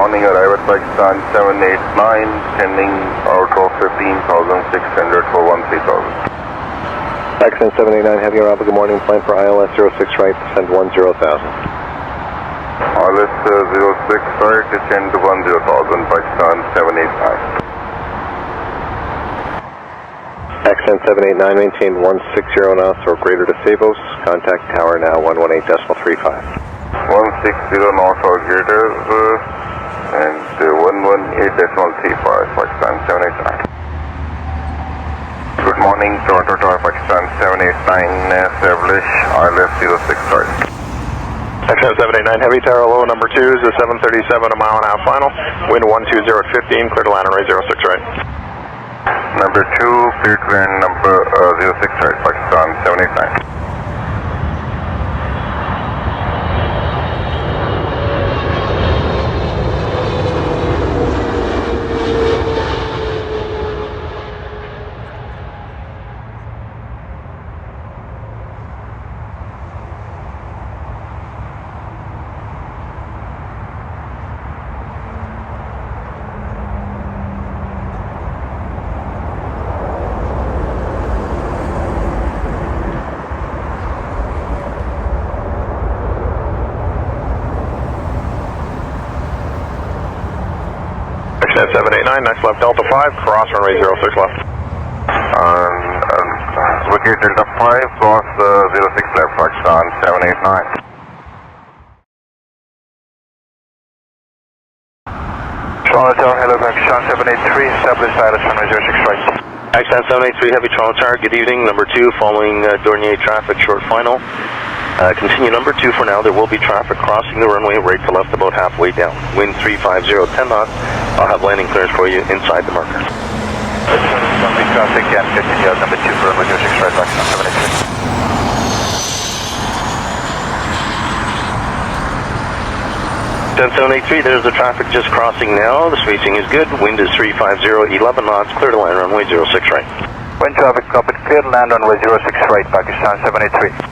morning, arrive at Pakistan 789, sending out of 15,600 for 13,000. Pakistan 789, Heavy Araba, good morning, plan for ILS 06 right, descend 10,000. ILS 06 right, descend 10,000, Pakistan 789. Pakistan 789, maintain 160 knots or greater to Sabos, contact tower now 118.35. 160 knots or greater, and 118.35, Pakistan 789. Good morning, Toronto Tower, Pakistan 789, establish ILS 06 right. Pakistan 789, Heavy Tower, low number 2 is a 737, a mile and a half final, wind 120 at 15, clear to land runway 06 right. Number 2, clear to land number 06 right, Pakistan 789. Pakistan 789, next left Delta 5, cross runway 06 left. Vacate Delta 5, cross 06 left, Pakistan 789. Toronto Tower, hello, Pakistan 783, establish ILS runway 06 right. Pakistan 783, Heavy Toronto Tower, good evening, number 2, following Dornier traffic, short final. Continue number 2 for now, there will be traffic crossing the runway right to left about halfway down. Wind 350, 10 knots, I'll have landing clearance for you inside the marker. Runway traffic and continue number 2 for runway 06 right, Pakistan 783. Pakistan 783, there's the traffic just crossing now, the spacing is good, wind is 350, 11 knots, clear to land runway 06 right. Wind traffic copied, clear to land runway 06 right, Pakistan 783.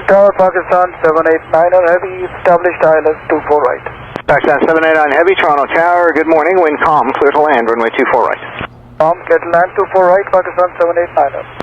Tower, Pakistan 789 on Heavy, established ILS 24 right. Pakistan 789 Heavy, Toronto Tower, good morning, wind calm, clear to land, runway 24 right. Get land 24 right, Pakistan 789 on.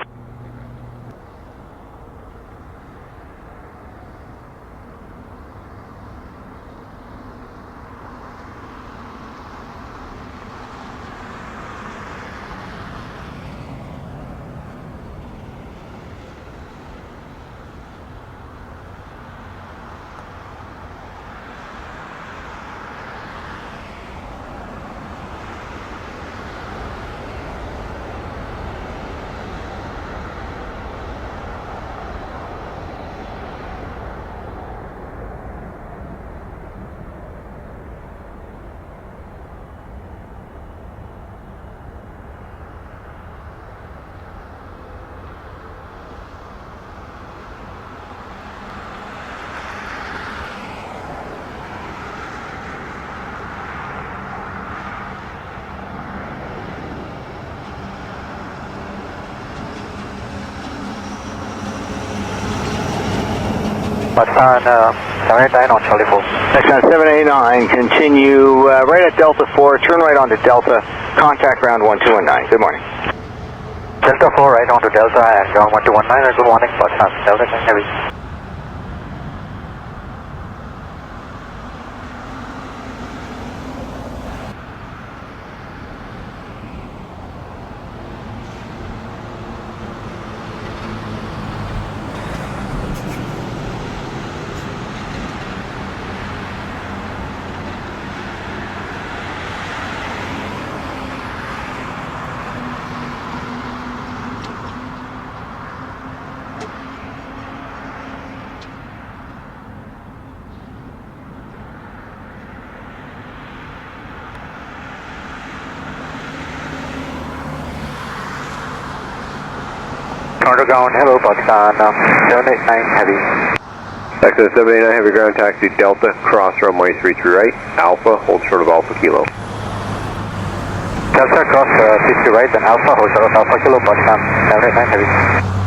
Pakistan 789 on Charlie 4. Pakistan 789, continue right at Delta 4, turn right onto Delta, contact ground 1219, good morning. Delta 4 right onto Delta and ground 1219, good morning, Pakistan 789 Heavy. Toronto ground, hello, Pakistan, 789 heavy. Accent 789 heavy ground taxi Delta, cross runway 33 right, Alpha, hold short of Alpha Kilo. Delta cross 33 right, then Alpha, hold short of Alpha Kilo, Pakistan, 789 heavy.